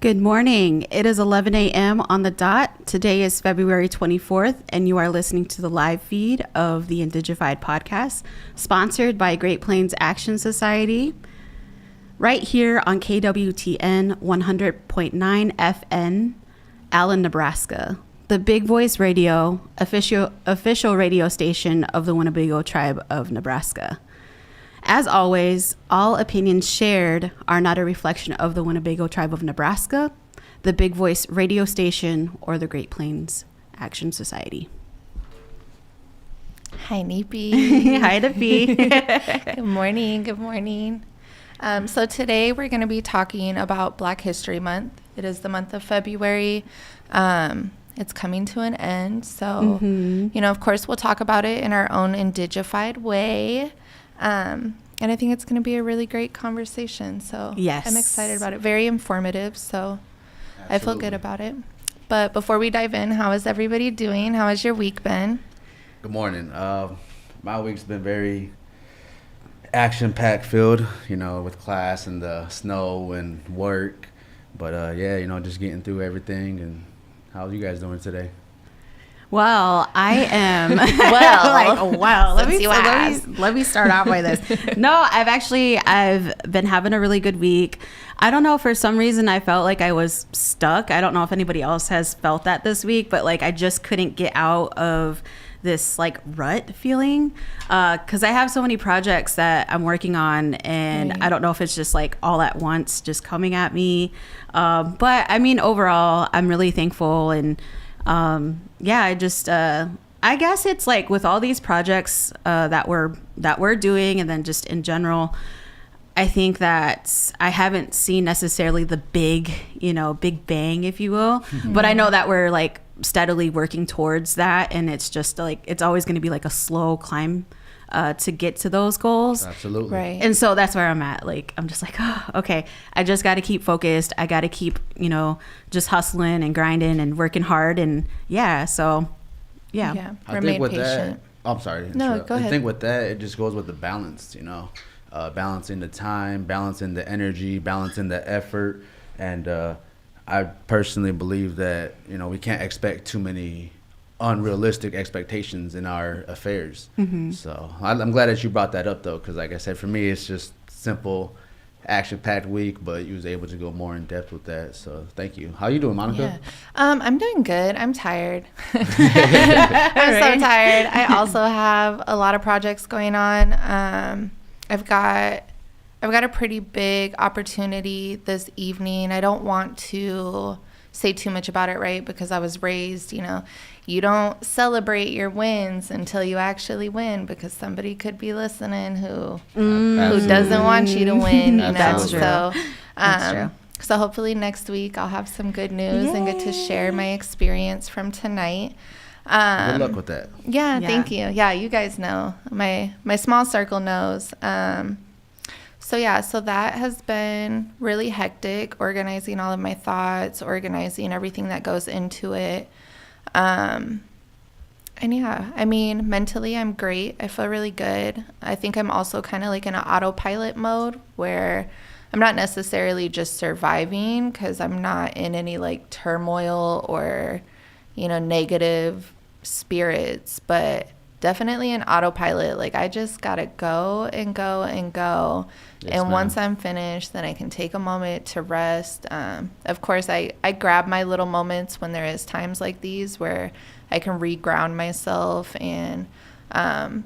Good morning. It is 11 a.m. on the dot. Today is February 24th, and you are listening to the live feed of the Indigified podcast, sponsored by Great Plains Action Society, right here on KWTN 100.9 FN, Allen, Nebraska, the Big Voice Radio, official radio station of the Winnebago Tribe of Nebraska. As always, all opinions shared are not a reflection of the Winnebago Tribe of Nebraska, the Big Voice radio station, or the Great Plains Action Society. Hi, Neepy. Hi, Neepy. Good morning. Good morning. So today we're going to be talking about Black History Month. It is the month of February. It's coming to an end. So, of course, we'll talk about it in our own Indigified way. And I think it's going to be a really great conversation. So yes. I'm excited about it. Very informative. So Absolutely. I feel good about it. But before we dive in, how is everybody doing? How has your week been? Good morning. My week's been very action-packed filled, with class and the snow and work. But just getting through everything. And how are you guys doing today? Well, I am. Let me start out by this. No, I've been having a really good week. I don't know, for some reason I felt like I was stuck. I don't know if anybody else has felt that this week, but I just couldn't get out of this rut feeling, because I have so many projects that I'm working on, and right. I don't know if it's just all at once just coming at me. But I mean, overall, I'm really thankful, and I guess it's with all these projects that we're doing, and then just in general, I think that I haven't seen necessarily the big bang, if you will. Mm-hmm. But I know that we're steadily working towards that, and it's just it's always going to be a slow climb to get to those goals. Absolutely. Right. And so that's where I'm at. I'm just okay, I just got to keep focused. I got to keep, just hustling and grinding and working hard. And Yeah. I think with patient. that, I'm sorry. No, go ahead. I think with that, it just goes with the balance, balancing the time, balancing the energy, balancing the effort. And I personally believe that, we can't expect too many unrealistic expectations in our affairs. Mm-hmm. So I'm glad that you brought that up, though, because like I said, for me, it's just simple, action-packed week, but you was able to go more in depth with that. So thank you. How you doing, Monica? Yeah. I'm doing good. I'm tired. I'm so tired. I also have a lot of projects going on. I've got a pretty big opportunity this evening. I don't want to say too much about it, right? Because I was raised, you don't celebrate your wins until you actually win, because somebody could be listening who doesn't want you to win. That's true. So, That's true. So hopefully next week I'll have some good news and get to share my experience from tonight. Good luck with that. Yeah, thank you. Yeah, you guys know. My small circle knows. So that has been really hectic, organizing all of my thoughts, organizing everything that goes into it. Mentally I'm great. I feel really good. I think I'm also kind of in an autopilot mode where I'm not necessarily just surviving, because I'm not in any turmoil or, negative spirits, but definitely an autopilot. I just gotta go and go and go. Yes, and once I'm finished, then I can take a moment to rest. Of course, I grab my little moments when there is times like these where I can reground myself and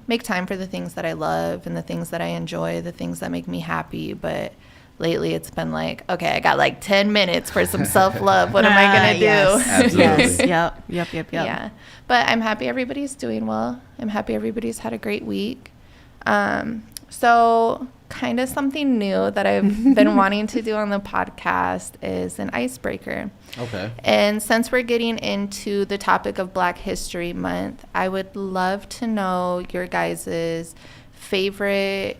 make time for the things that I love and the things that I enjoy, the things that make me happy. But lately it's been okay, I got 10 minutes for some self-love. What am I going to do? Yes. Absolutely. Yes. Yep. Yeah. But I'm happy everybody's doing well. I'm happy everybody's had a great week. So kind of something new that I've been wanting to do on the podcast is an icebreaker. Okay. And since we're getting into the topic of Black History Month, I would love to know your guys' favorite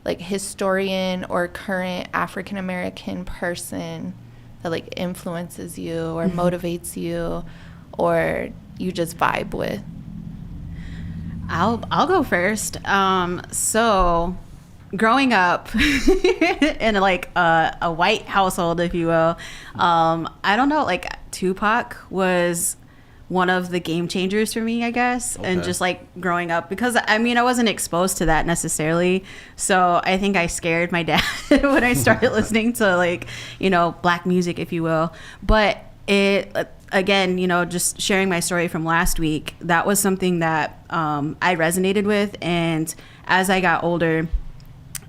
historian or current African American person that influences you or motivates you or you just vibe with. I'll go first. So growing up in like a white household, if you will, I don't know, like Tupac was one of the game changers for me, I guess. Okay. And just like growing up, because I mean, I wasn't exposed to that necessarily. So I think I scared my dad when I started listening to like, you know, black music, if you will. But it, again, you know, just sharing my story from last week, that was something that I resonated with. And as I got older,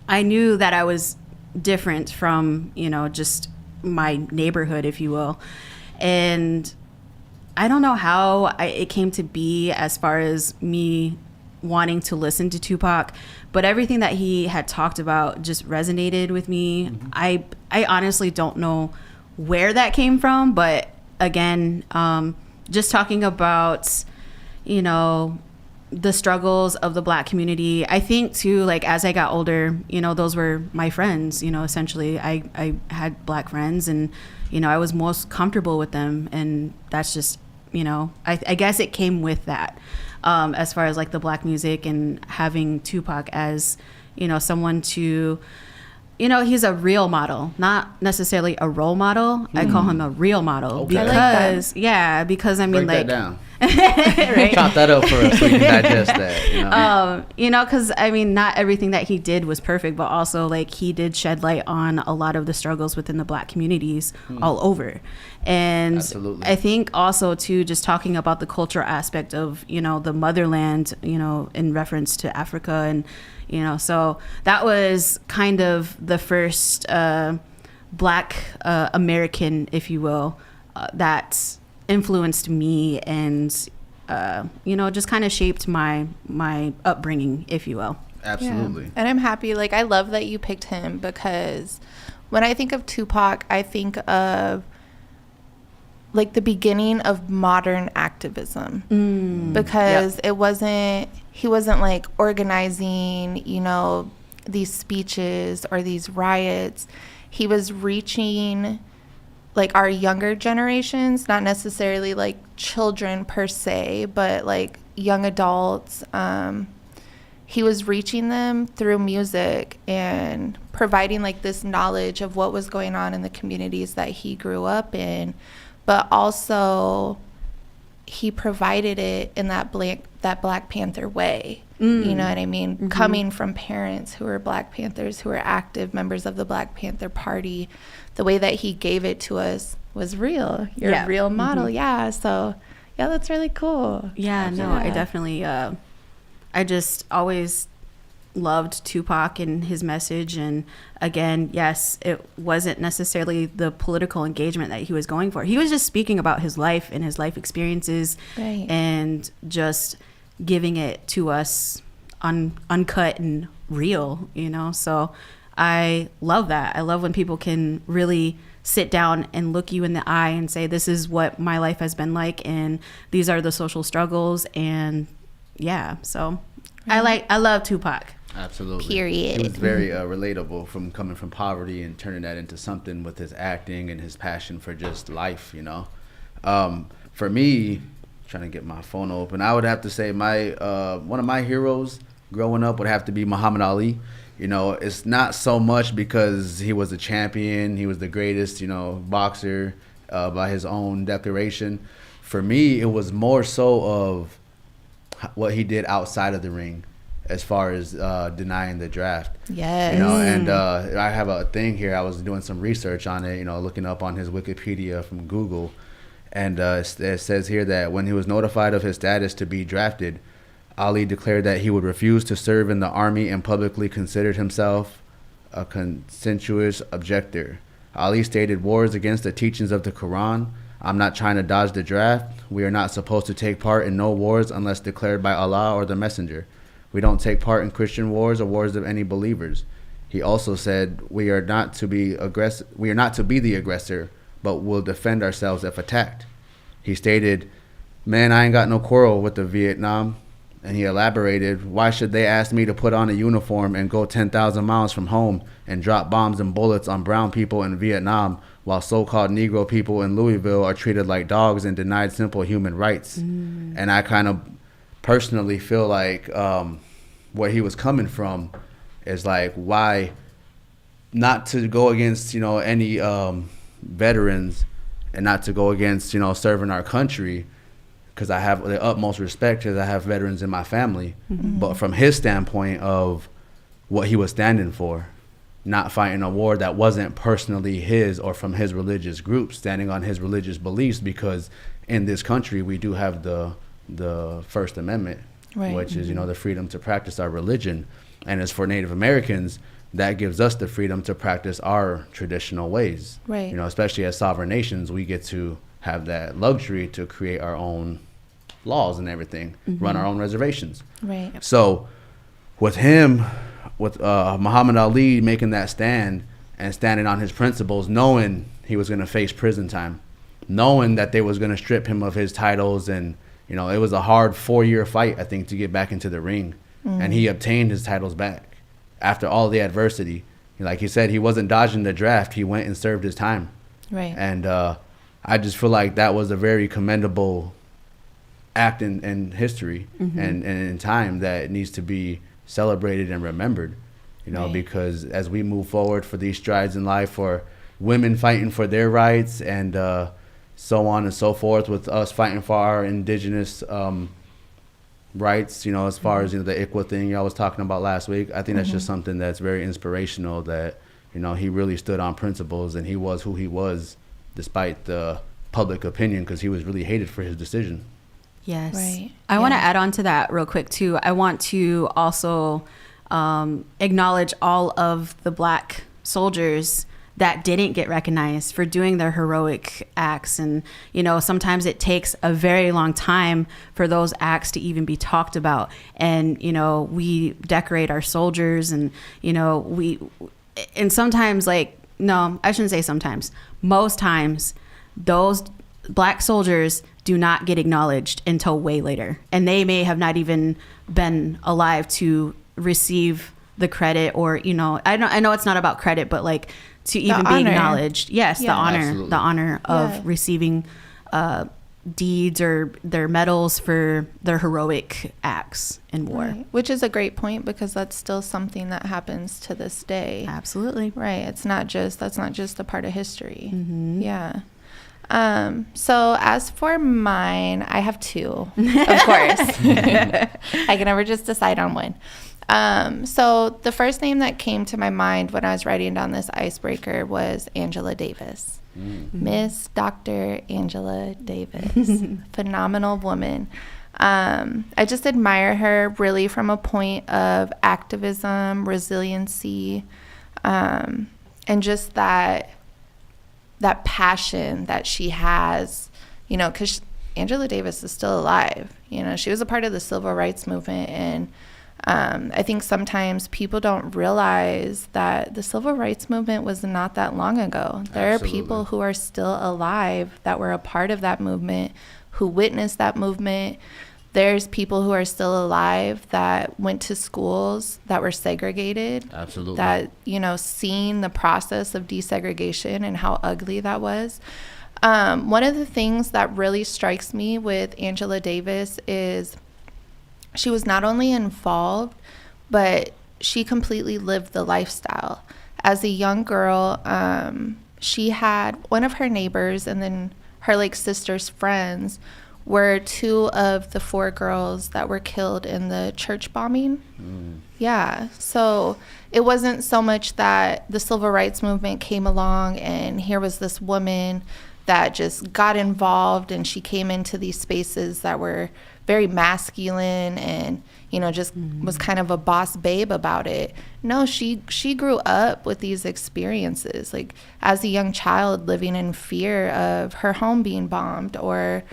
I knew that I was different from, you know, just my neighborhood, if you will. And I don't know how it came to be as far as me wanting to listen to Tupac, but everything that he had talked about just resonated with me. Mm-hmm. I honestly don't know where that came from, but again, just talking about, you know, the struggles of the black community. I think too, like as I got older, you know, those were my friends, you know, essentially I had black friends and, you know, I was most comfortable with them. And that's just, you know, I guess it came with that, as far as like the black music and having Tupac as, you know, someone to, you know, he's a real model, not necessarily a role model. I call him a real model. Okay. Because, because I mean, break like, that down. Right? Chop that up for us so we can digest that. You know, because I mean, not everything that he did was perfect, but also like he did shed light on a lot of the struggles within the black communities all over. And absolutely. I think also too, just talking about the cultural aspect of, you know, the motherland, you know, in reference to Africa. And, you know, so that was kind of the first black American, if you will, that influenced me and you know, just kind of shaped my upbringing, if you will. Absolutely. Yeah. And I'm happy, like I love that you picked him, because when I think of Tupac, I think of like the beginning of modern activism, because he wasn't like organizing, you know, these speeches or these riots. He was reaching like our younger generations, not necessarily like children per se, but like young adults. He was reaching them through music and providing like this knowledge of what was going on in the communities that he grew up in, but also he provided it in that Black Panther way. You know what I mean? Mm-hmm. Coming from parents who were Black Panthers, who were active members of the Black Panther Party, the way that he gave it to us was real. You're a real model. Mm-hmm. Yeah. So, yeah, that's really cool. Yeah, no, I definitely, I just always loved Tupac and his message. And again, yes, it wasn't necessarily the political engagement that he was going for. He was just speaking about his life and his life experiences, right, and just giving it to us uncut and real, you know? So I love that. I love when people can really sit down and look you in the eye and say, this is what my life has been like, and these are the social struggles. And yeah, so I love Tupac. Absolutely. Period. He was very relatable, from coming from poverty and turning that into something with his acting and his passion for just life, you know? For me, trying to get my phone open, I would have to say my one of my heroes growing up would have to be Muhammad Ali. You know, it's not so much because he was a champion, he was the greatest, you know, boxer by his own declaration. For me, it was more so of what he did outside of the ring, as far as denying the draft. Yes. You know, and I have a thing here. I was doing some research on it, you know, looking up on his Wikipedia from Google. And it says here that when he was notified of his status to be drafted, Ali declared that he would refuse to serve in the army and publicly considered himself a conscientious objector. Ali stated, "Wars against the teachings of the Quran. I'm not trying to dodge the draft. We are not supposed to take part in no wars unless declared by Allah or the Messenger. We don't take part in Christian wars or wars of any believers." He also said, "We are not to be the aggressor, but will defend ourselves if attacked." He stated, "Man, I ain't got no quarrel with the Vietnam." And he elaborated, "Why should they ask me to put on a uniform and go 10,000 miles from home and drop bombs and bullets on brown people in Vietnam, while so-called Negro people in Louisville are treated like dogs and denied simple human rights?" And I kind of personally feel like where he was coming from It's like, why not to go against, any veterans, and not to go against, serving our country, because I have the utmost respect because I have veterans in my family. But from his standpoint of what he was standing for, not fighting a war that wasn't personally his or from his religious group, standing on his religious beliefs, because in this country we do have the First Amendment, which is, the freedom to practice our religion. And as for Native Americans, that gives us the freedom to practice our traditional ways. Right. Especially as sovereign nations, we get to have that luxury to create our own laws and everything, run our own reservations. Right. So with Muhammad Ali making that stand and standing on his principles, knowing he was going to face prison time, knowing that they was going to strip him of his titles, and it was a hard 4-year fight, I think, to get back into the ring. And he obtained his titles back after all the adversity. Like he said, he wasn't dodging the draft. He went and served his time. Right. And I just feel like that was a very commendable act in history and in time that needs to be celebrated and remembered, because as we move forward for these strides in life, for women fighting for their rights and so on and so forth, with us fighting for our indigenous rights, as far as, the ICWA thing y'all was talking about last week. I think that's just something that's very inspirational, that, he really stood on principles, and he was who he was despite the public opinion, because he was really hated for his decision. Yes. Right. I want to add on to that real quick too. I want to also acknowledge all of the Black soldiers that didn't get recognized for doing their heroic acts. And, sometimes it takes a very long time for those acts to even be talked about. And, we decorate our soldiers, and, and sometimes, no, I shouldn't say sometimes. Most times, those Black soldiers do not get acknowledged until way later. And they may have not even been alive to receive the credit, or, I know it's not about credit, but to even be acknowledged. Yes, yeah. Absolutely. the honor of receiving deeds or their medals for their heroic acts in war. Right. Which is a great point, because that's still something that happens to this day. Absolutely. Right. That's not just a part of history. Yeah. So as for mine, I have two, of course. I can never just decide on one. So the first name that came to my mind when I was writing down this icebreaker was Angela Davis. Miss Dr. Angela Davis. Phenomenal woman. I just admire her really from a point of activism, resiliency, and just that passion that she has, because Angela Davis is still alive. She was a part of the civil rights movement, and I think sometimes people don't realize that the civil rights movement was not that long ago. There Absolutely. are people who are still alive that were a part of that movement, who witnessed that movement. There's people who are still alive that went to schools that were segregated. Absolutely. That, seeing the process of desegregation and how ugly that was. One of the things that really strikes me with Angela Davis is she was not only involved, but she completely lived the lifestyle. As a young girl, she had one of her neighbors, and then her sister's friends were two of the 4 girls that were killed in the church bombing. Yeah. So it wasn't so much that the civil rights movement came along and here was this woman that just got involved, and she came into these spaces that were very masculine and, just was kind of a boss babe about it. No, she grew up with these experiences, as a young child living in fear of her home being bombed, or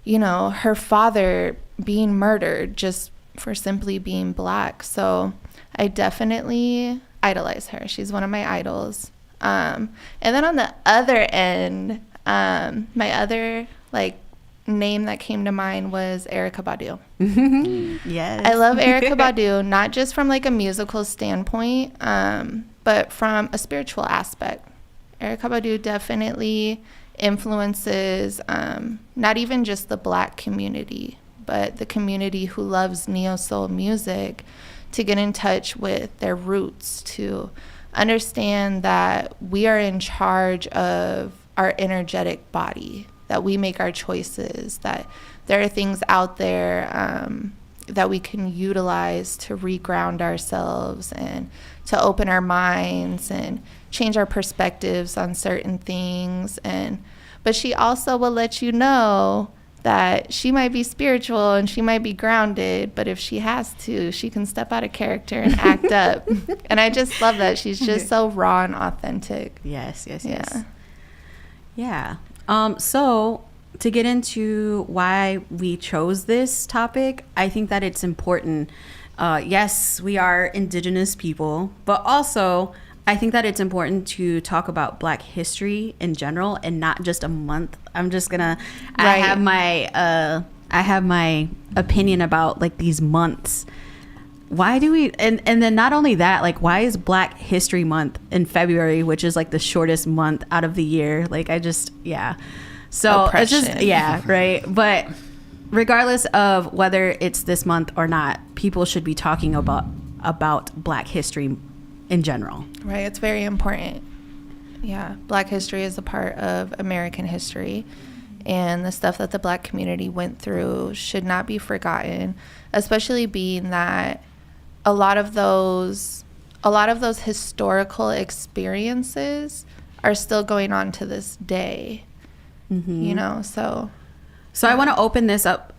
her father being murdered just for simply being Black. So I definitely idolize her. She's one of my idols. And then on the other end, my other name that came to mind was Erykah Badu. Yes. I love Erykah Badu, not just from a musical standpoint, but from a spiritual aspect. Erykah Badu definitely influences not even just the Black community, but the community who loves neo soul music to get in touch with their roots, to understand that we are in charge of our energetic body, that we make our choices, that there are things out there that we can utilize to reground ourselves and to open our minds and change our perspectives on certain things. But she also will let you know that she might be spiritual and she might be grounded, but if she has to, she can step out of character and act up. And I just love that. She's just so raw and authentic. Yes. Yeah. So to get into why we chose this topic, I think that it's important. Yes, we are Indigenous people, but also I think that it's important to talk about Black history in general and not just a month. I'm just gonna. Right. I have my opinion about like these months. Why do we? And then not only that, like why is Black History Month in February, which is like the shortest month out of the year? Like So oppression. It's just right. But regardless of whether it's this month or not, people should be talking about Black history in general. Right. It's very important. Yeah. Black history is a part of American history, and the stuff that the Black community went through should not be forgotten, especially being that a lot of those historical experiences are still going on to this day. Mm-hmm. So I want to open this up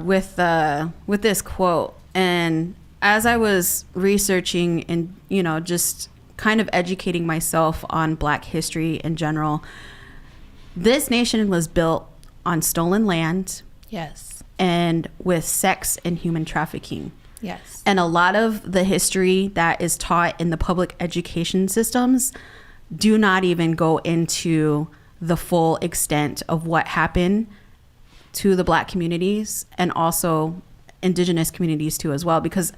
with this quote. And as I was researching and just kind of educating myself on Black history in general, this nation was built on stolen land. Yes. And with sex and human trafficking. Yes. And a lot of the history that is taught in the public education systems do not even go into the full extent of what happened to the Black communities and also Indigenous communities too as well, because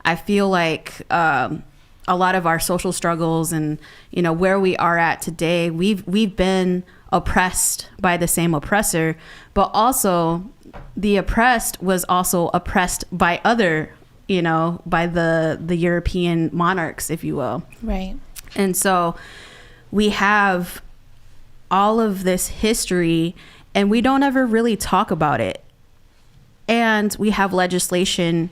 I feel like a lot of our social struggles and where we are at today, we've been oppressed by the same oppressor, but also the oppressed was also oppressed by other by the European monarchs, if you will. Right. And so we have all of this history and we don't ever really talk about it. And we have legislation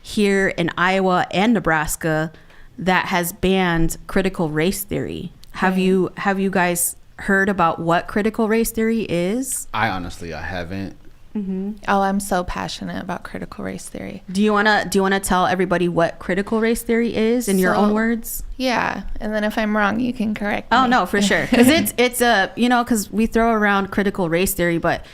here in Iowa and Nebraska that has banned critical race theory. Have you guys heard about what critical race theory is? I haven't. Mm-hmm. Oh, I'm so passionate about critical race theory. Do you wanna tell everybody what critical race theory is in your own words? Yeah, and then if I'm wrong, you can correct me. Oh no, for sure, because it's a because we throw around critical race theory, but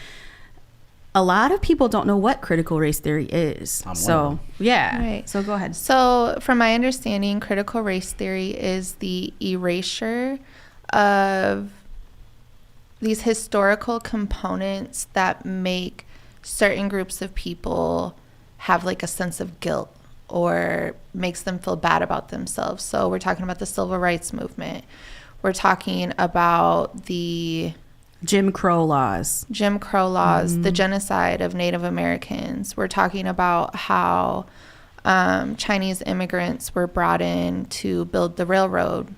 a lot of people don't know what critical race theory is. Right. So go ahead. So from my understanding, critical race theory is the erasure of these historical components that make certain groups of people have like a sense of guilt or makes them feel bad about themselves. So we're talking about the civil rights movement. We're talking about the Jim Crow laws, mm-hmm. the genocide of Native Americans. We're talking about how Chinese immigrants were brought in to build the railroad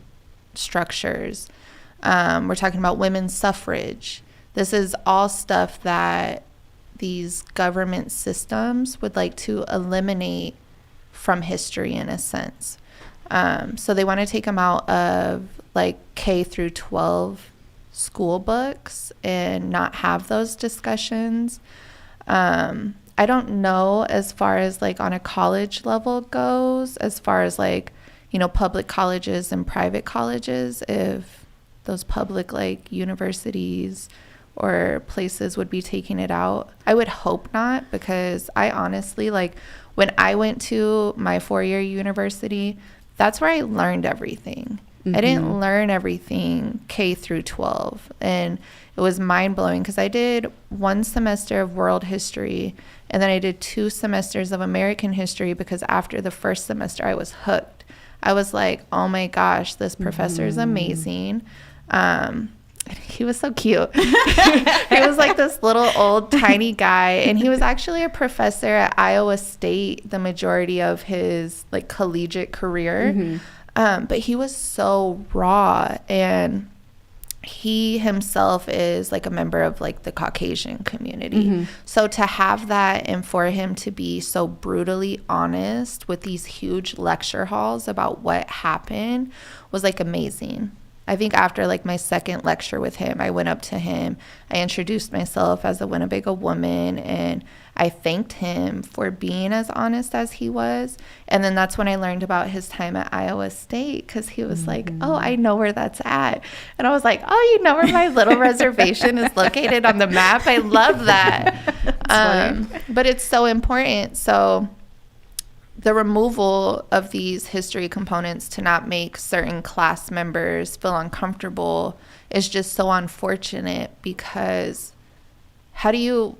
structures. We're talking about women's suffrage. This is all stuff that these government systems would like to eliminate from history in a sense. So they want to take them out of like K through 12 school books and not have those discussions. I don't know as far as like on a college level goes, as far as like, public colleges and private colleges, if those public like universities or places would be taking it out. I would hope not, because I honestly, like when I went to my 4-year university, that's where I learned everything. Mm-hmm. I didn't learn everything K through 12. And it was mind blowing because I did 1 semester of world history and then I did 2 semesters of American history, because after the first semester I was hooked. I was like, oh my gosh, this professor is amazing. He was so cute. He was like this little old tiny guy, and he was actually a professor at Iowa State the majority of his like collegiate career. But he was so raw, and he himself is like a member of like the Caucasian community. So to have that, and for him to be so brutally honest with these huge lecture halls about what happened was like amazing. I think after like my second lecture with him, I went up to him, I introduced myself as a Winnebago woman, and I thanked him for being as honest as he was. And then that's when I learned about his time at Iowa State, because he was like, oh, I know where that's at. And I was like, oh, you know where my little reservation is located on the map? I love that. But it's so important. So the removal of these history components to not make certain class members feel uncomfortable is just so unfortunate, because how do you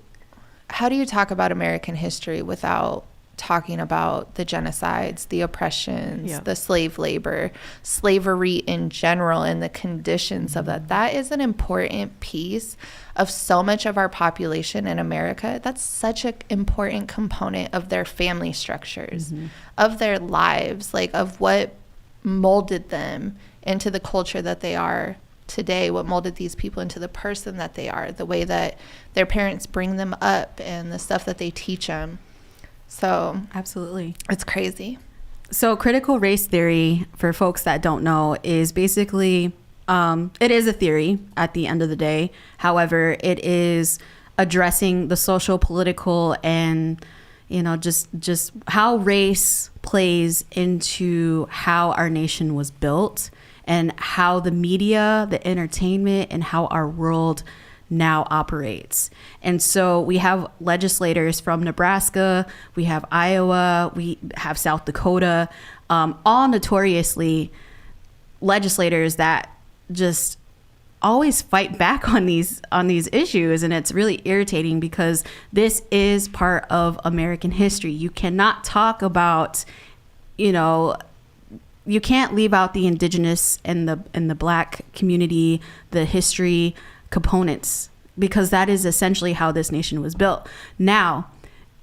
talk about American history without talking about the genocides, the oppressions, the slave labor, slavery in general, and the conditions of that? That is an important piece of so much of our population in America. That's such an important component of their family structures, of their lives, like of what molded them into the culture that they are today, what molded these people into the person that they are, the way that their parents bring them up, and the stuff that they teach them. So absolutely, it's crazy. So critical race theory, for folks that don't know, is basically it is a theory at the end of the day. However, it is addressing the social, political, and just how race plays into how our nation was built, and how the media, the entertainment, and how our world now operates. And so we have legislators from Nebraska, we have Iowa, we have South Dakota, all notoriously legislators that just always fight back on these issues. And it's really irritating, because this is part of American history. You cannot talk about, you can't leave out the indigenous and the black community, the history components, because that is essentially how this nation was built. Now,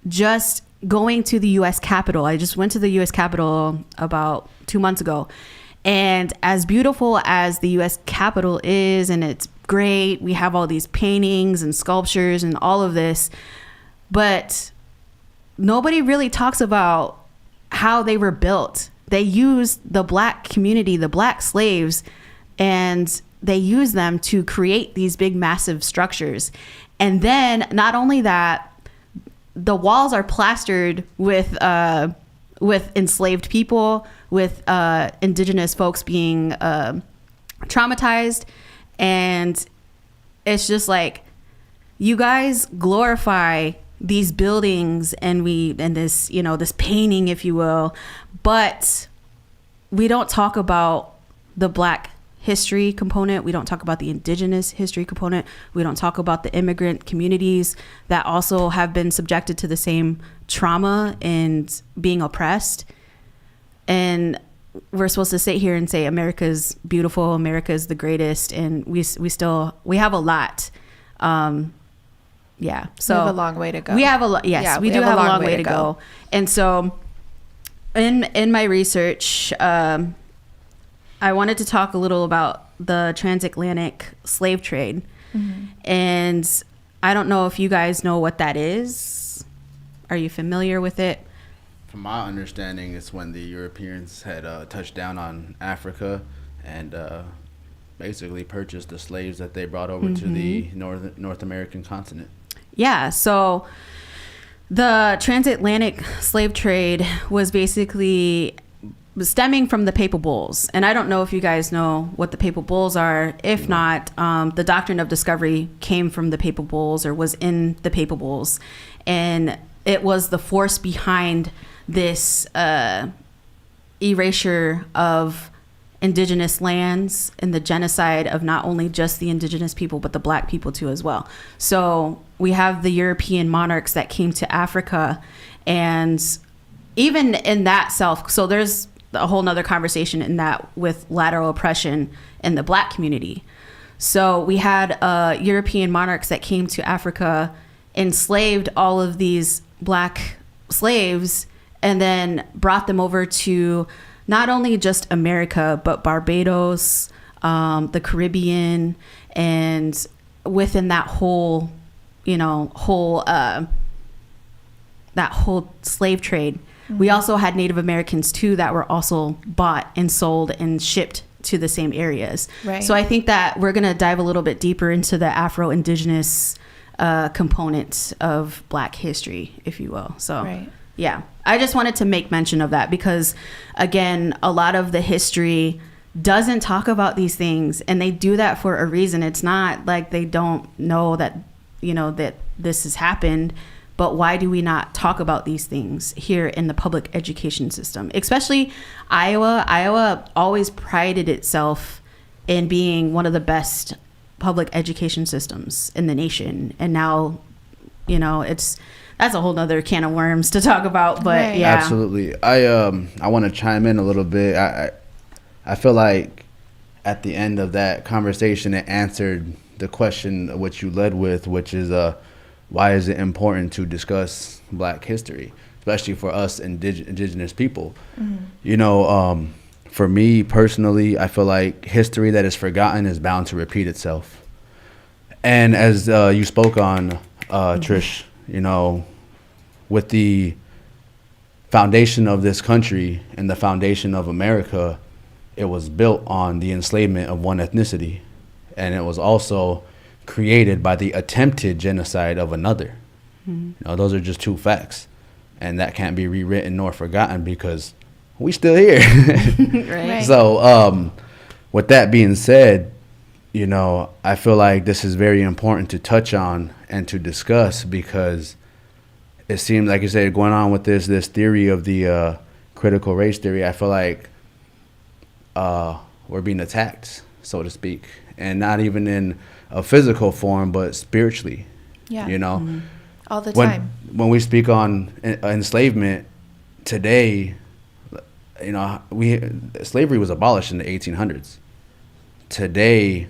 just going to the U.S. Capitol, I just went to the U.S. Capitol about 2 months ago, and as beautiful as the U.S. Capitol is, and it's great, we have all these paintings and sculptures and all of this, but nobody really talks about how they were built. They used the black community, the black slaves, and they use them to create these big, massive structures. And then not only that, the walls are plastered with enslaved people, with indigenous folks being traumatized. And it's just like, you guys glorify these buildings and this, this painting, if you will, but we don't talk about the black history component. We don't talk about the indigenous history component. We don't talk about the immigrant communities that also have been subjected to the same trauma and being oppressed. And we're supposed to sit here and say America's beautiful, America's the greatest, and we have a lot. Yeah, so we have a long way to go. We have a lot. Yes, yeah, we do have a long way to go. And so, in my research, I wanted to talk a little about the transatlantic slave trade. And I don't know if you guys know what that is. Are you familiar with it? From my understanding, it's when the Europeans had touched down on Africa and basically purchased the slaves that they brought over to the North American continent. Yeah, so the transatlantic slave trade was basically stemming from the Papal Bulls. And I don't know if you guys know what the Papal Bulls are. If not, the doctrine of discovery came from the Papal Bulls, or was in the Papal Bulls. And it was the force behind this erasure of indigenous lands and the genocide of not only just the indigenous people, but the black people too as well. So we have the European monarchs that came to Africa, and even in that self, so there's a whole nother conversation in that with lateral oppression in the black community. So we had European monarchs that came to Africa, enslaved all of these black slaves, and then brought them over to not only just America, but Barbados, the Caribbean, and within that whole slave trade. We also had Native Americans too that were also bought and sold and shipped to the same areas. Right. So I think that we're going to dive a little bit deeper into the Afro-Indigenous component of Black history, if you will. So Right. yeah, I just wanted to make mention of that because, again, a lot of the history doesn't talk about these things, and they do that for a reason. It's not like they don't know that, that this has happened. But why do we not talk about these things here in the public education system? Especially Iowa. Iowa always prided itself in being one of the best public education systems in the nation. And now, that's a whole nother can of worms to talk about. But Right. yeah. Absolutely. I want to chime in a little bit. I feel like at the end of that conversation, it answered the question which you led with, which is why is it important to discuss Black history, especially for us indigenous people? Mm-hmm. For me personally, I feel like history that is forgotten is bound to repeat itself. And as you spoke on, Trish, with the foundation of this country and the foundation of America, it was built on the enslavement of one ethnicity. And it was also created by the attempted genocide of another. Mm-hmm. Those are just two facts, and that can't be rewritten nor forgotten because we still here. Right. So with that being said, I feel like this is very important to touch on and to discuss because it seems like you said going on with this theory of the critical race theory. I feel like we're being attacked, so to speak, and not even in a physical form, but spiritually. Yeah. Mm-hmm. All the time. When we speak on enslavement today, slavery was abolished in the 1800s. Today,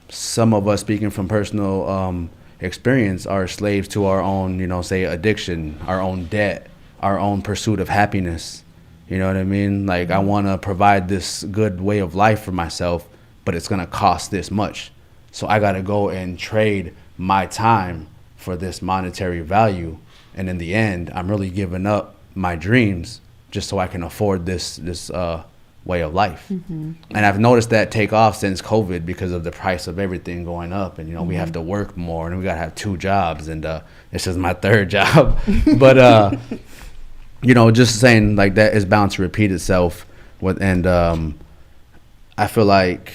some of us, speaking from personal experience, are slaves to our own, say addiction, our own debt, our own pursuit of happiness. You know what I mean? Like I want to provide this good way of life for myself, but it's going to cost this much. So I got to go and trade my time for this monetary value. And in the end, I'm really giving up my dreams just so I can afford this way of life. Mm-hmm. And I've noticed that take off since COVID because of the price of everything going up. And, we have to work more and we got to have 2 jobs. And this is my 3rd job. But, just saying like that is bound to repeat itself. I feel like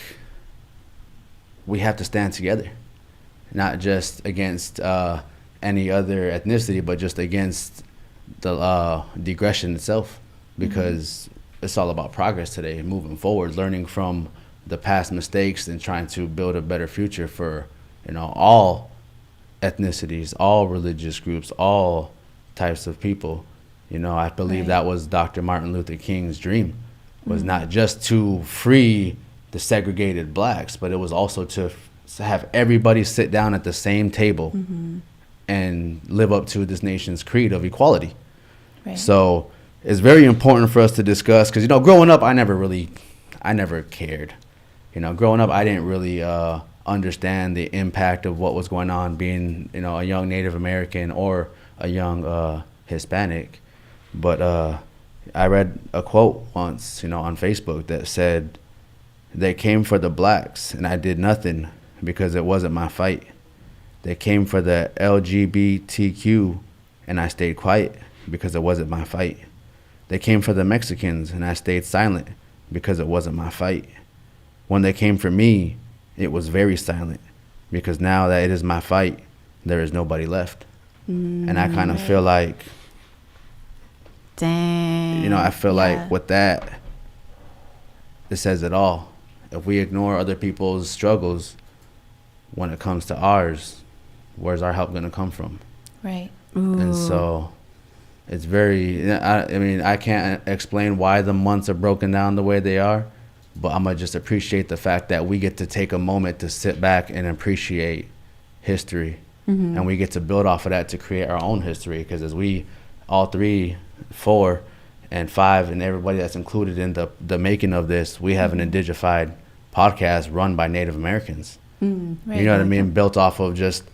we have to stand together, not just against any other ethnicity, but just against the aggression itself, because it's all about progress today, moving forward, learning from the past mistakes and trying to build a better future for, all ethnicities, all religious groups, all types of people. I believe that was Dr. Martin Luther King's dream, was not just to free the segregated blacks, but it was also to have everybody sit down at the same table and live up to this nation's creed of equality. Right. So it's very important for us to discuss because, growing up, I never cared. Growing up, I didn't really understand the impact of what was going on being, a young Native American or a young Hispanic. But I read a quote once, on Facebook that said, "They came for the blacks and I did nothing because it wasn't my fight. They came for the LGBTQ and I stayed quiet because it wasn't my fight. They came for the Mexicans and I stayed silent because it wasn't my fight. When they came for me, it was very silent because now that it is my fight, there is nobody left." And I kind of feel like, dang, I feel like with that, it says it all. If we ignore other people's struggles, when it comes to ours, where's our help going to come from? Right. Ooh. And so it's very, I can't explain why the months are broken down the way they are, but I'm gonna just appreciate the fact that we get to take a moment to sit back and appreciate history, and we get to build off of that to create our own history. Because as we, all 3, 4, and 5, and everybody that's included in the making of this, we have an Indigified podcast run by Native Americans. Right. You know what I mean? Built off of just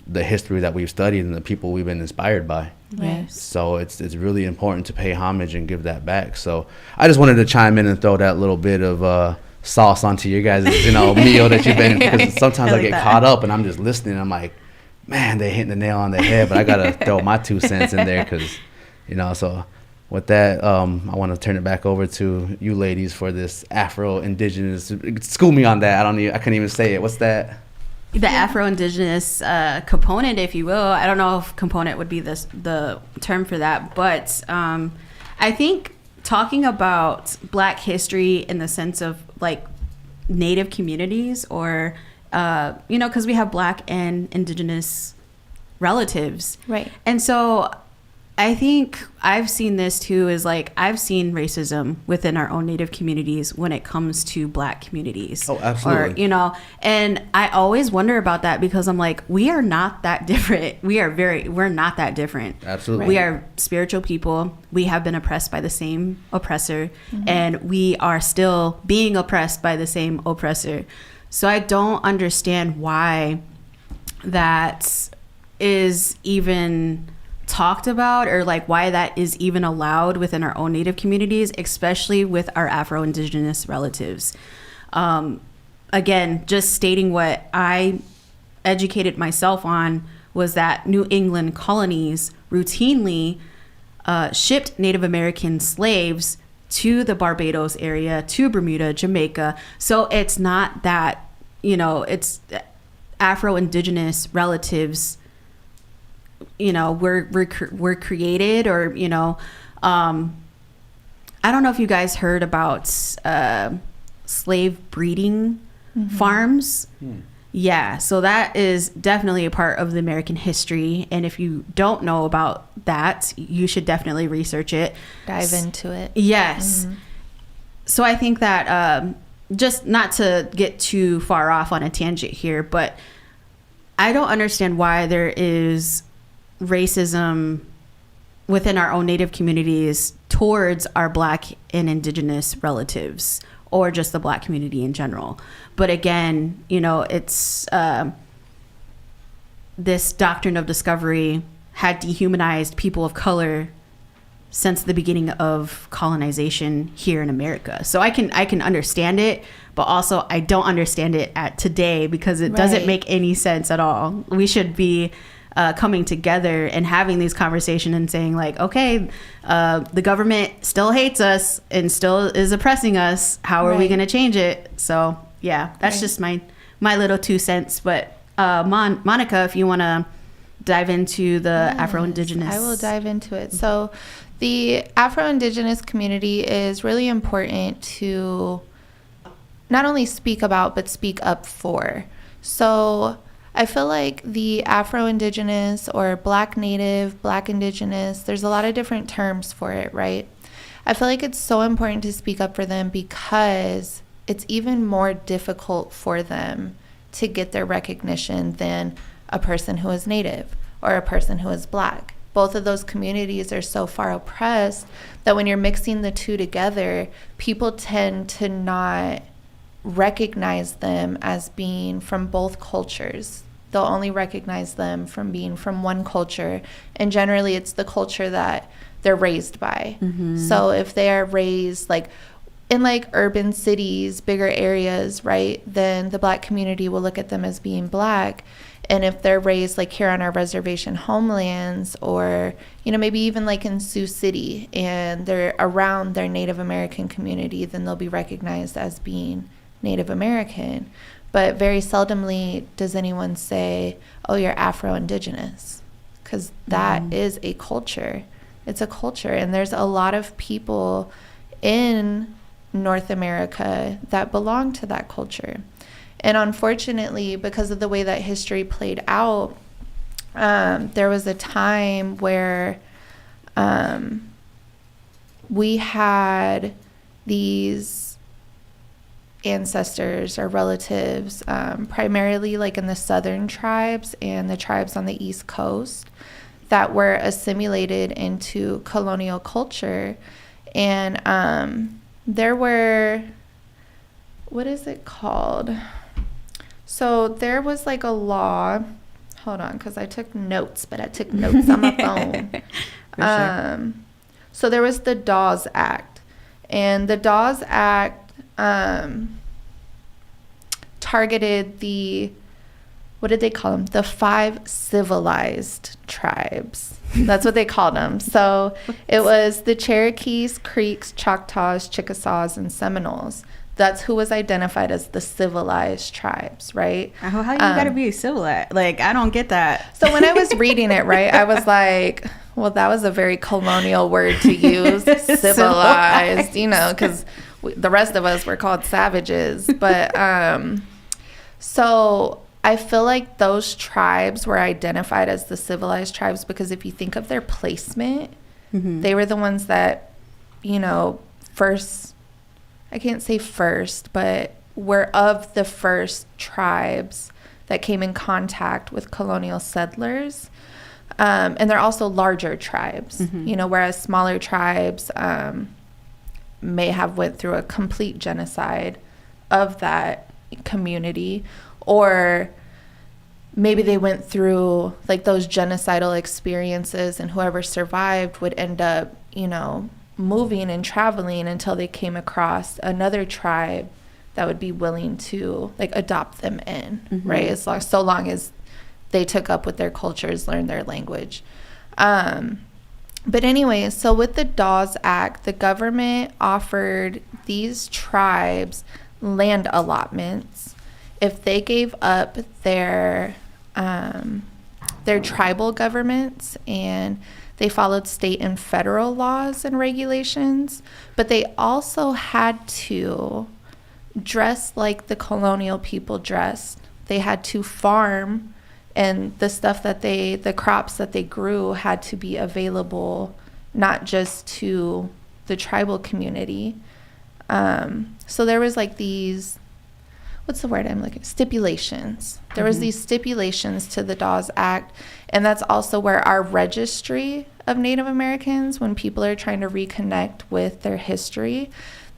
the history that we've studied and the people we've been inspired by. Yes. So it's really important to pay homage and give that back. So I just wanted to chime in and throw that little bit of sauce onto your guys' meal that you've been, because sometimes I get caught up and I'm just listening and I'm like, man, they hitting the nail on the head, but I gotta throw my 2 cents in there, because so with that, I want to turn it back over to you ladies for this Afro-Indigenous. School me on that. I couldn't even say it. What's that? The Afro-Indigenous component, if you will. I don't know if component would be the term for that, but I think talking about Black history in the sense of like Native communities, or because we have Black and Indigenous relatives, Right. And so I think I've seen this too, is like I've seen racism within our own Native communities when it comes to Black communities. Oh, absolutely. Or, and I always wonder about that, because I'm like, we are not that different. We're not that different. Absolutely. We are spiritual people. We have been oppressed by the same oppressor, and we are still being oppressed by the same oppressor. So I don't understand why that is even talked about, or like why that is even allowed within our own Native communities, especially with our Afro-Indigenous relatives. Again, just stating what I educated myself on was that New England colonies routinely shipped Native American slaves to the Barbados area, to Bermuda, Jamaica. So it's not that, it's Afro-Indigenous relatives were created, or I don't know if you guys heard about slave breeding farms. Yeah, so that is definitely a part of the American history, and if you don't know about that, you should definitely research it, Dive into it. Yes. So I think that just not to get too far off on a tangent here, but I don't understand why there is racism within our own Native communities towards our Black and Indigenous relatives, or just the Black community in general. But again, it's this doctrine of discovery had dehumanized people of color since the beginning of colonization here in America. So I can understand it, but also I don't understand it at today, because it doesn't make any sense at all. We should be coming together and having these conversations and saying like, okay, the government still hates us and still is oppressing us. How are we going to change it? So yeah, that's just my little 2 cents. But Monica, if you want to dive into the Afro-Indigenous. I will dive into it. So the Afro-Indigenous community is really important to not only speak about, but speak up for. So I feel like the Afro-Indigenous, or Black Native, Black Indigenous, there's a lot of different terms for it, right? I feel like it's so important to speak up for them, because it's even more difficult for them to get their recognition than a person who is Native or a person who is Black. Both of those communities are so far oppressed that when you're mixing the two together, people tend to not recognize them as being from both cultures. They'll only recognize them from being from one culture, and generally it's the culture that they're raised by. So if they are raised like in like urban cities, bigger areas, right, then the Black community will look at them as being Black. And if they're raised like here on our reservation homelands, or maybe even like in Sioux City, and they're around their Native American community, then they'll be recognized as being Native American. But very seldomly does anyone say, oh, you're Afro-Indigenous, because that is a culture. It's a culture, and there's a lot of people in North America that belong to that culture. And unfortunately, because of the way that history played out, there was a time where we had these ancestors or relatives, primarily like in the southern tribes and the tribes on the East Coast, that were assimilated into colonial culture. And there were, what is it called? So there was like a law. Hold on, because I took notes, but I took notes on my phone. Sure. So there was the Dawes Act. And the Dawes Act targeted the, what did they call them? The 5 civilized tribes. That's what they called them. So it was the Cherokees, Creeks, Choctaws, Chickasaws, and Seminoles. That's who was identified as the civilized tribes, right? How you gotta be civilized? Like, I don't get that. So when I was reading it, right, I was like, well, that was a very colonial word to use, civilized, you know, because the rest of us were called savages. But so I feel like those tribes were identified as the civilized tribes because if you think of their placement, they were the ones that, you know, first, I can't say first, but were of the first tribes that came in contact with colonial settlers. And they're also larger tribes, you know, whereas smaller tribes may have went through a complete genocide of that community, or maybe they went through like those genocidal experiences and whoever survived would end up, you know, moving and traveling until they came across another tribe that would be willing to like adopt them in, right? So long as they took up with their cultures, learned their language. But anyway, so with the Dawes Act, the government offered these tribes land allotments if they gave up their tribal governments and they followed state and federal laws and regulations, but they also had to dress like the colonial people dressed. They had to farm, and the crops that they grew had to be available not just to the tribal community. So there was like these, what's the word I'm looking? Stipulations. There was these stipulations to the Dawes Act, and that's also where our registry of Native Americans, when people are trying to reconnect with their history,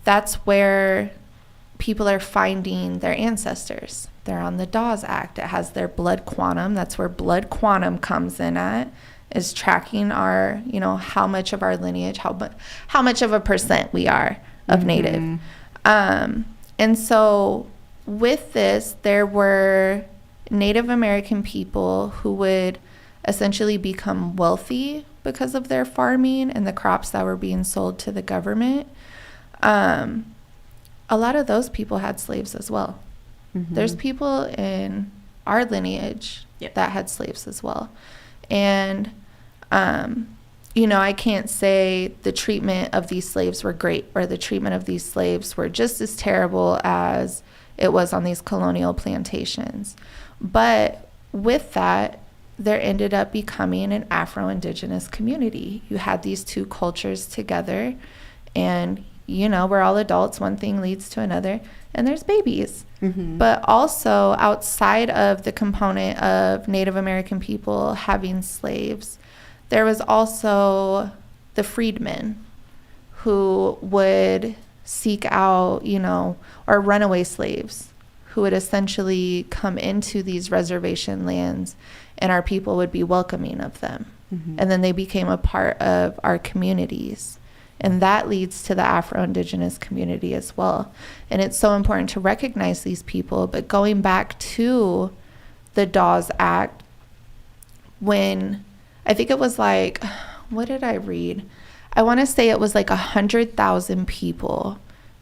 that's where people are finding their ancestors. They're on the Dawes Act. It has their blood quantum. That's where blood quantum comes in at, is tracking our, you know, how much of our lineage, how much of a percent we are of Native. And so with this, there were Native American people who would essentially become wealthy because of their farming and the crops that were being sold to the government. A lot of those people had slaves as well. There's people in our lineage that had slaves as well. And, you know, I can't say the treatment of these slaves were great or the treatment of these slaves were just as terrible as it was on these colonial plantations. But with that, there ended up becoming an Afro-Indigenous community. You had these two cultures together, and, you know, we're all adults. One thing leads to another, and there's babies. But also outside of the component of Native American people having slaves, there was also the freedmen who would seek out, you know, or runaway slaves who would essentially come into these reservation lands, and our people would be welcoming of them. And then they became a part of our communities. And that leads to the Afro-Indigenous community as well. And it's so important to recognize these people. But going back to the Dawes Act, when I think it was like, what did I read? I want to say it was like 100,000 people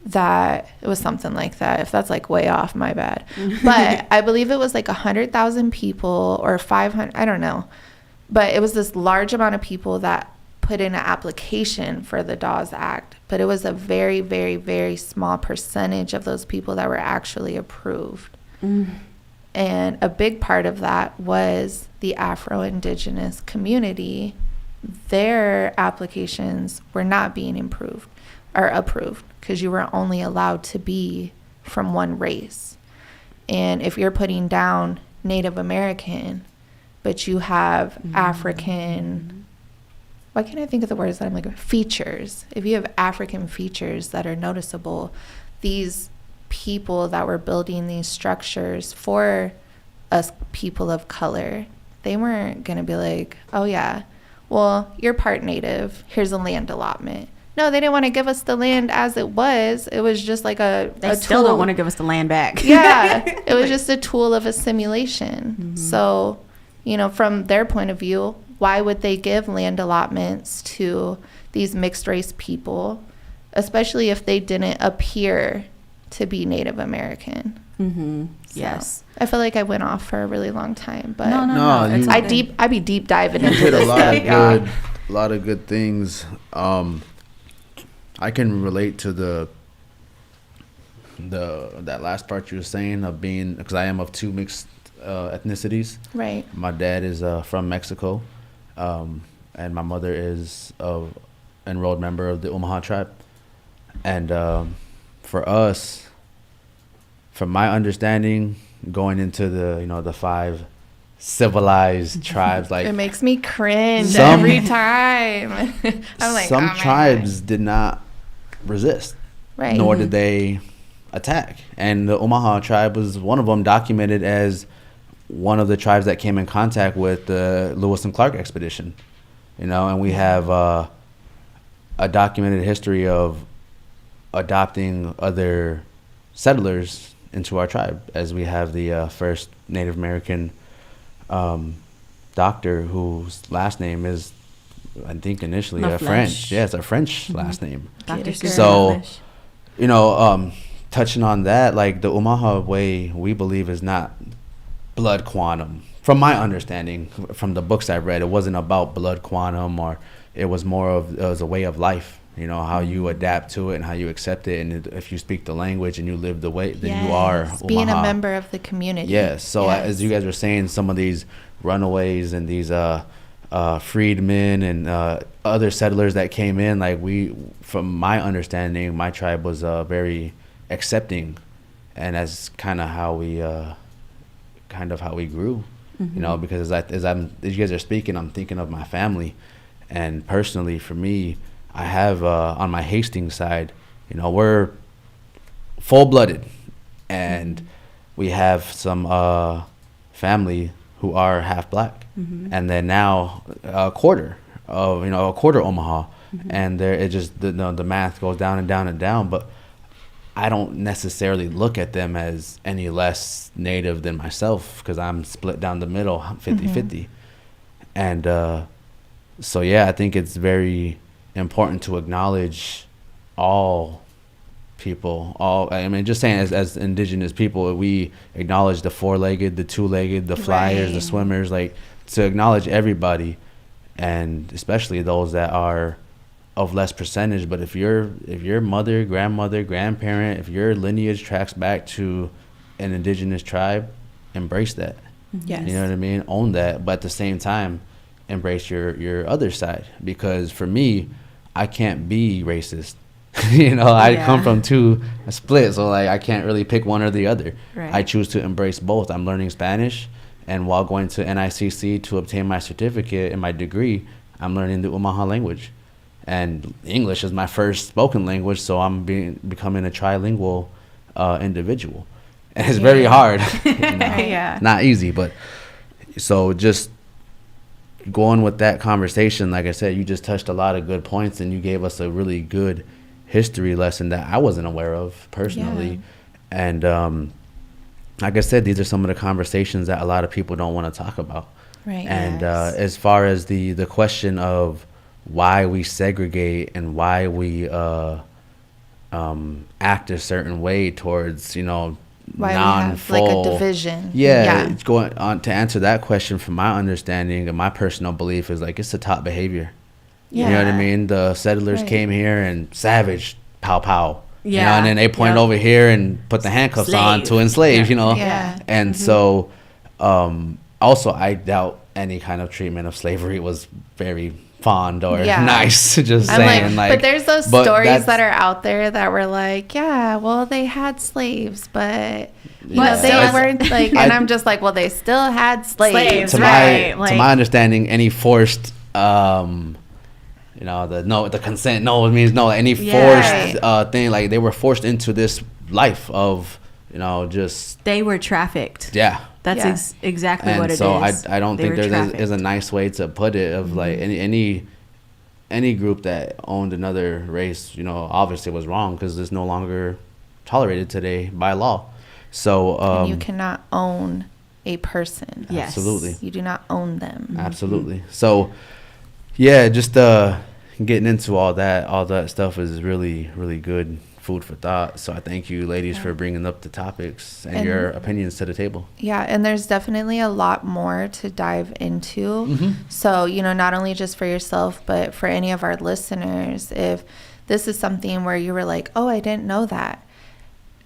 that, it was something like that. If that's like way off, my bad. But I believe it was like 100,000 people or 500, I don't know. But it was this large amount of people that put in an application for the Dawes Act, but it was a very, very, very small percentage of those people that were actually approved. And a big part of that was the Afro-Indigenous community. Their applications were not being approved because you were only allowed to be from one race. And if you're putting down Native American, but you have African, why can't I think of the words that I'm looking for? Features. If you have African features that are noticeable, these people that were building these structures for us people of color, they weren't going to be like, oh yeah, well, you're part Native, here's a land allotment. No, they didn't want to give us the land as it was. It was just like They a still tool. don't want to give us the land back. Yeah, it was just a tool of assimilation. So, you know, from their point of view, why would they give land allotments to these mixed race people, especially if they didn't appear to be Native American? So, Yes. I feel like I went off for a really long time, but No, it's you- okay. I be deep diving You into did a this lot stuff, of y'all. a lot of good things. I can relate to that last part you were saying of being, because I am of two mixed ethnicities. Right. My dad is from Mexico, and my mother is a enrolled member of the Omaha tribe. And for us, from my understanding, going into the 5 civilized tribes, like It makes me cringe Some- every time. I'm like, some oh my tribes did not resist, God. Right. nor did they attack. And the Omaha tribe was one of them, documented as one of the tribes that came in contact with the Lewis and Clark expedition. And we have a documented history of adopting other settlers into our tribe, as we have the first Native American doctor whose last name is, I think, initially La a Flèche. French. Yeah, it's a French last name. Dr. Get it, Susan So- English. Touching on that, like the Omaha way, we believe is not blood quantum. From my understanding, from the books I've read, it wasn't about blood quantum, or it was more of it was a way of life. How you adapt to it and how you accept it, and if you speak the language and you live the way, then you are Yes, being a Omaha. member of the community. Yes. So Yes. as you guys were saying, some of these runaways and these freedmen and other settlers that came in, like from my understanding, my tribe was very accepting, and that's kind of how we grew. Because as you guys are speaking, I'm thinking of my family, and personally for me, I have on my Hastings side, we're full-blooded, and we have some family who are half black, and then now a quarter Omaha, and there it just the math goes down and down and down. But I don't necessarily look at them as any less Native than myself, because I'm split down the middle, 50-50, and so yeah, I think it's very important to acknowledge all people. Just saying, as indigenous people, we acknowledge the 4-legged, the 2-legged, the flyers, Right. the swimmers, like to acknowledge everybody, and especially those that are of less percentage. But if your mother, grandmother, grandparent, if your lineage tracks back to an indigenous tribe, embrace that. Yes. You know what I mean? Own that, but at the same time, embrace your other side. Because for me, I can't be racist. I come from two splits, so like I can't really pick one or the other. Right. I choose to embrace both. I'm learning Spanish, and while going to NICC to obtain my certificate and my degree, I'm learning the Omaha language, and English is my first spoken language. So I'm becoming a trilingual individual, and it's very hard. Yeah. Not easy, but so just going with that conversation, like I said, you just touched a lot of good points, and you gave us a really good history lesson that I wasn't aware of personally. And like I said, these are some of the conversations that a lot of people don't want to talk about. Right. And as far as the question of why we segregate and why we act a certain way towards why we have like a non-full division. it's going on to answer that question. From my understanding and my personal belief is like it's a top behavior. You know what I mean? The settlers Right. came here and savage, pow pow. Yeah. And then they pointed Yep. over here and put the handcuffs on Slave. to enslave. Yeah. Yeah. And so also I doubt any kind of treatment of slavery was very fond or Yeah. nice. Just I'm saying, like, but there's those but stories that are out there that were like, yeah, well, they had slaves, but you know, Yeah. they weren't like, and I'm just like, well, they still had slaves. to right, my like- to my understanding, any forced the consent it means no, any Yeah. forced thing, like they were forced into this life of just They were trafficked. yeah. That's Yeah. exactly what And it is. so I don't They think were there's trafficked. is a nice way to put it of like any group that owned another race, obviously was wrong because it's no longer tolerated today by law. So And you cannot own a person. Yes. absolutely. You do not own them. Absolutely. So, yeah, just getting into all that stuff is really, really good food for thought. So I thank you, ladies, for bringing up the topics and your opinions to the table. Yeah, and there's definitely a lot more to dive into. So, not only just for yourself, but for any of our listeners, if this is something where you were like, oh, I didn't know that,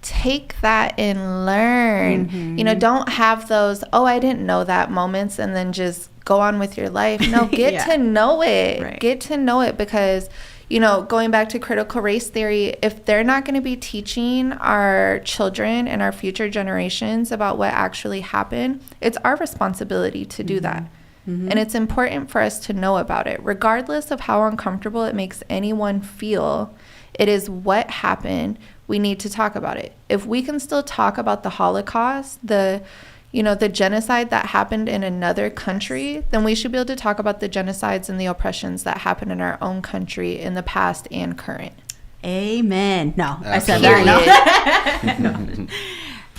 take that and learn. Don't have those, oh, I didn't know that moments and then just go on with your life. No, get Yeah. to know it. Right. Get to know it because, going back to critical race theory, if they're not going to be teaching our children and our future generations about what actually happened, it's our responsibility to do that. And it's important for us to know about it, regardless of how uncomfortable it makes anyone feel. It is what happened. We need to talk about it. If we can still talk about the Holocaust, the genocide that happened in another country, then we should be able to talk about the genocides and the oppressions that happened in our own country in the past and current. Amen. No, I said Absolutely. that. No.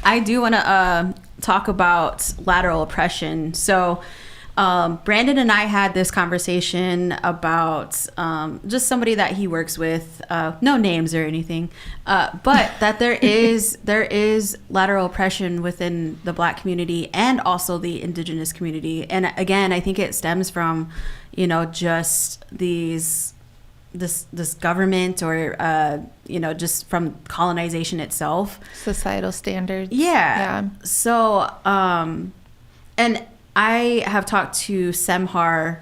I do want to talk about lateral oppression. So Brandon and I had this conversation about just somebody that he works with, no names or anything, but that there is lateral oppression within the Black community and also the Indigenous community. And again, I think it stems from, just this government or, just from colonization itself. Societal standards. Yeah. So, and I have talked to Semhar,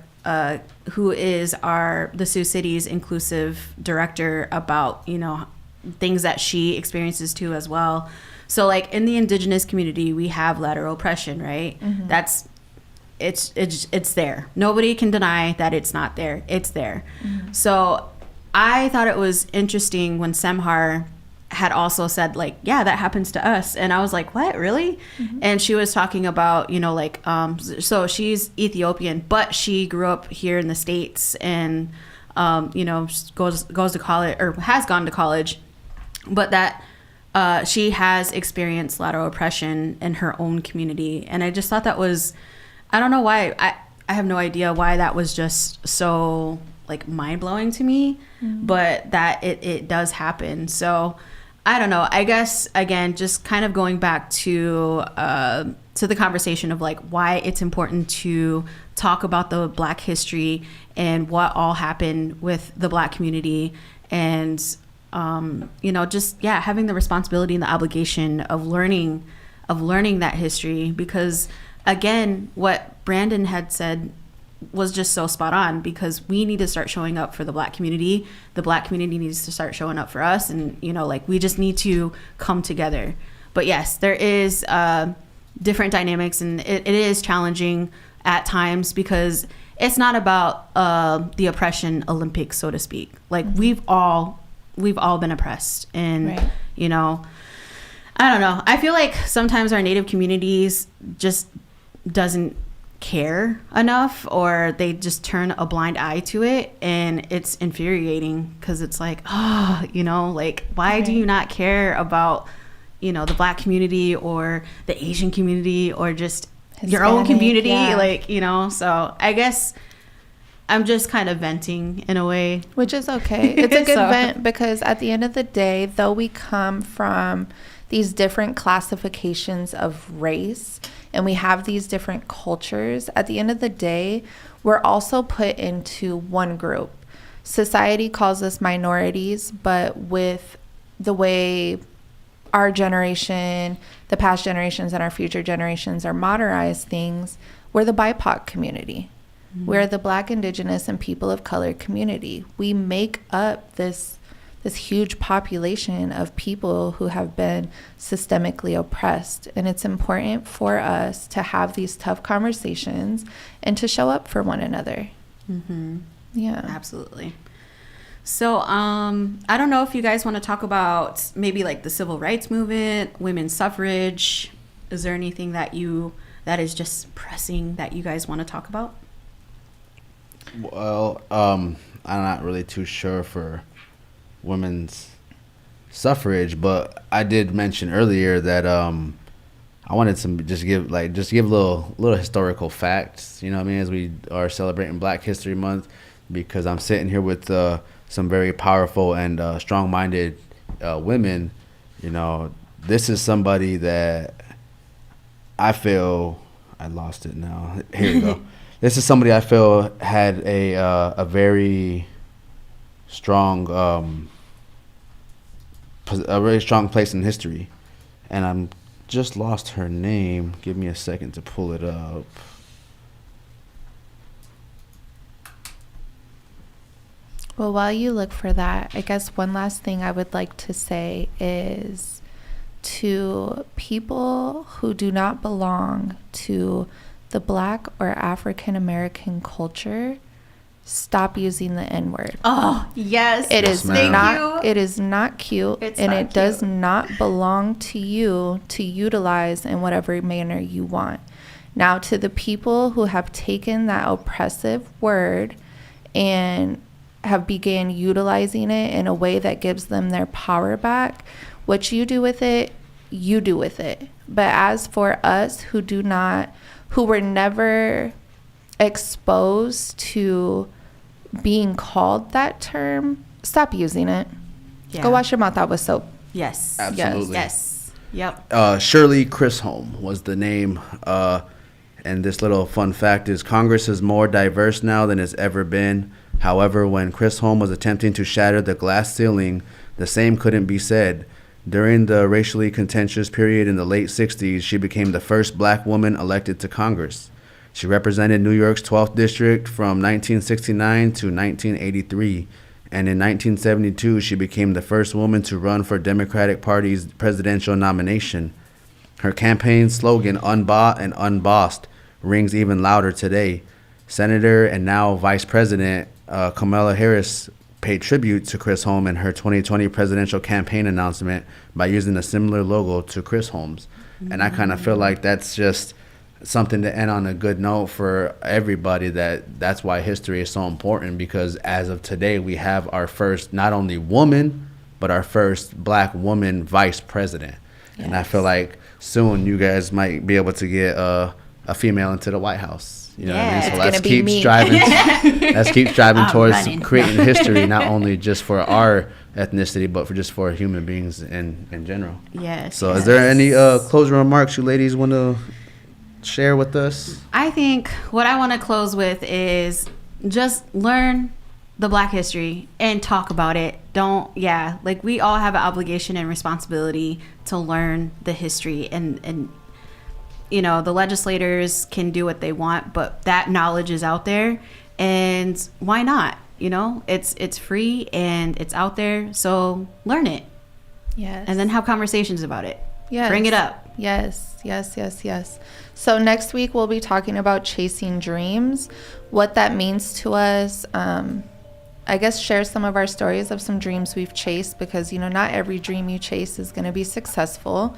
who is the Sioux City's inclusive director, about, things that she experiences too as well. So like in the Indigenous community, we have lateral oppression, right? It's there. Nobody can deny that it's not there. It's there. So I thought it was interesting when Semhar had also said like, yeah, that happens to us. And I was like, what, really? And she was talking about, so she's Ethiopian, but she grew up here in the States and, goes to college or has gone to college, but that she has experienced lateral oppression in her own community. And I just thought that was, I don't know why, I have no idea why that was just so like mind-blowing to me, but that it does happen. So I don't know. I guess, again, just kind of going back to the conversation of like why it's important to talk about the Black history and what all happened with the Black community and, having the responsibility and the obligation of learning that history. Because, again, what Brandon had said was just so spot on, because we need to start showing up for the Black community. The Black community needs to start showing up for us, and we just need to come together. But yes, there is different dynamics, and it is challenging at times because it's not about the oppression Olympics, so to speak. Like we've all been oppressed, and Right. I don't know. I feel like sometimes our Native communities just doesn't care enough, or they just turn a blind eye to it, and it's infuriating because it's like, why do you not care about the Black community or the Asian community or just your own Hispanic, community? yeah. So I guess I'm just kind of venting in a way, Which is okay. It's a good So- vent because at the end of the day, though we come from these different classifications of race and we have these different cultures, at the end of the day, we're also put into one group. Society calls us minorities, but with the way our generation, the past generations, and our future generations are modernized things, we're the BIPOC community. We're the Black, Indigenous, and people of color community. We make up this huge population of people who have been systemically oppressed. And it's important for us to have these tough conversations and to show up for one another. Mm-hmm. Yeah. Absolutely. So I don't know if you guys want to talk about maybe like the civil rights movement, women's suffrage. Is there anything that is just pressing that you guys want to talk about? Well, I'm not really too sure for women's suffrage, but I did mention earlier that I wanted to just give little historical facts, you know what I mean, as we are celebrating Black History Month, because I'm sitting here with some very powerful and strong-minded women. You know, this is somebody that I feel I lost it now. Here we go. This is somebody I feel had a very strong place in history, and I'm just lost her name. Give me a second to pull it up. Well, while you look for that, I guess one last thing I would like to say is to people who do not belong to the Black or African American culture, stop using the N-word. Oh, yes. It is not. It is not cute, and it does not belong to you to utilize in whatever manner you want. Now, to the people who have taken that oppressive word and have began utilizing it in a way that gives them their power back, what you do with it, you do with it. But as for us who were never exposed to being called that term, stop using it. Yeah. Go wash your mouth out with soap. Yes. Absolutely. Yes. Yep. Shirley Chisholm was the name. And this little fun fact is Congress is more diverse now than it's ever been. However, when Chisholm was attempting to shatter the glass ceiling, the same couldn't be said. During the racially contentious period in the late 60s, she became the first Black woman elected to Congress. She represented New York's 12th district from 1969 to 1983, and in 1972, she became the first woman to run for Democratic Party's presidential nomination. Her campaign slogan, "Unbought and Unbossed," rings even louder today. Senator and now Vice President Kamala Harris paid tribute to Chisholm in her 2020 presidential campaign announcement by using a similar logo to Chisholm's. Mm-hmm. And I kind of feel like that's just something to end on a good note for everybody, that's why history is so important, because as of today, we have our first not only woman, but our first Black woman vice president. Yes. And I feel like soon you guys might be able to get a female into the White House. You know what I mean? So let's keep striving. Let's keep striving towards creating history, not only just for our ethnicity, but for human beings in general. Yes. So, is there any closing remarks you ladies want to share with us? I think what I want to close with is just learn the Black history and talk about it. We all have an obligation and responsibility to learn the history, and you know, the legislators can do what they want, but that knowledge is out there, and why not? You know, it's free and it's out there, so learn it. Yes. And then have conversations about it. Yes. Bring it up. Yes. So next week we'll be talking about chasing dreams, what that means to us. I guess share some of our stories of some dreams we've chased, because, you know, not every dream you chase is going to be successful.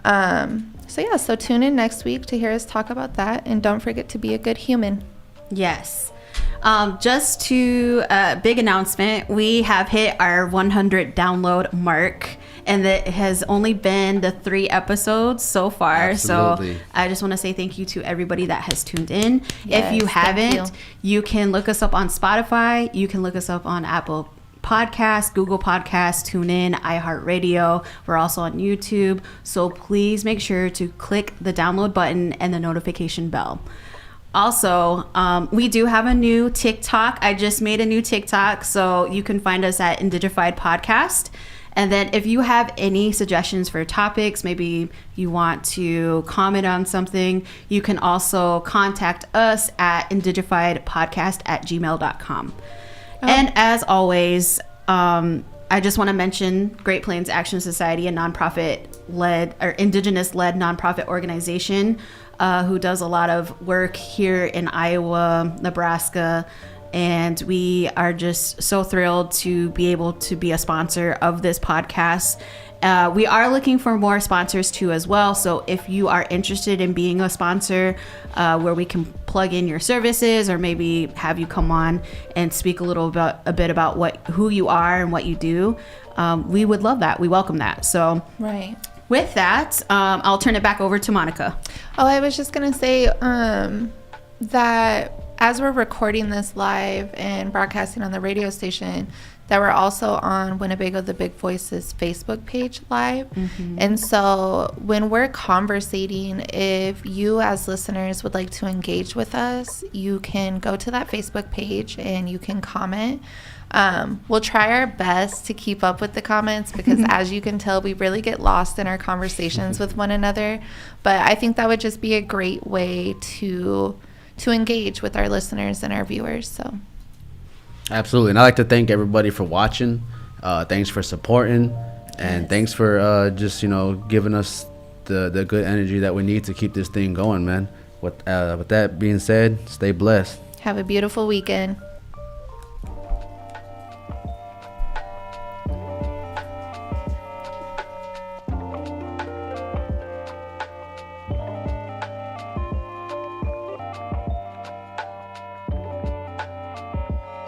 So tune in next week to hear us talk about that, and don't forget to be a good human. Yes. Just to big announcement, we have hit our 100 download mark, and it has only been the 3 episodes so far. Absolutely. So I just want to say thank you to everybody that has tuned in. Yes, if you haven't, you can look us up on Spotify. You can look us up on Apple Podcasts, Google Podcasts, TuneIn, iHeartRadio. We're also on YouTube. So please make sure to click the download button and the notification bell. Also, we do have a new TikTok. I just made a new TikTok, so you can find us at Indigified Podcast. And then if you have any suggestions for topics, maybe you want to comment on something, you can also contact us at indigifiedpodcast@gmail.com. And as always, I just want to mention Great Plains Action Society, a nonprofit-led or indigenous-led nonprofit organization who does a lot of work here in Iowa, Nebraska, and we are just so thrilled to be able to be a sponsor of this podcast. We are looking for more sponsors too as well. So if you are interested in being a sponsor where we can plug in your services or maybe have you come on and speak a bit about who you are and what you do, we would love that. We welcome that. So Right. With that, I'll turn it back over to Monica. Oh, I was just going to say that as we're recording this live and broadcasting on the radio station, that we're also on Winnebago the Big Voices Facebook page live. Mm-hmm. And so when we're conversating, if you as listeners would like to engage with us, you can go to that Facebook page and you can comment. We'll try our best to keep up with the comments because as you can tell, we really get lost in our conversations with one another. But I think that would just be a great way to engage with our listeners and our viewers. So absolutely. And I'd like to thank everybody for watching. Thanks for supporting, and thanks for just giving us the good energy that we need to keep this thing going, man. With that being said, stay blessed. Have a beautiful weekend.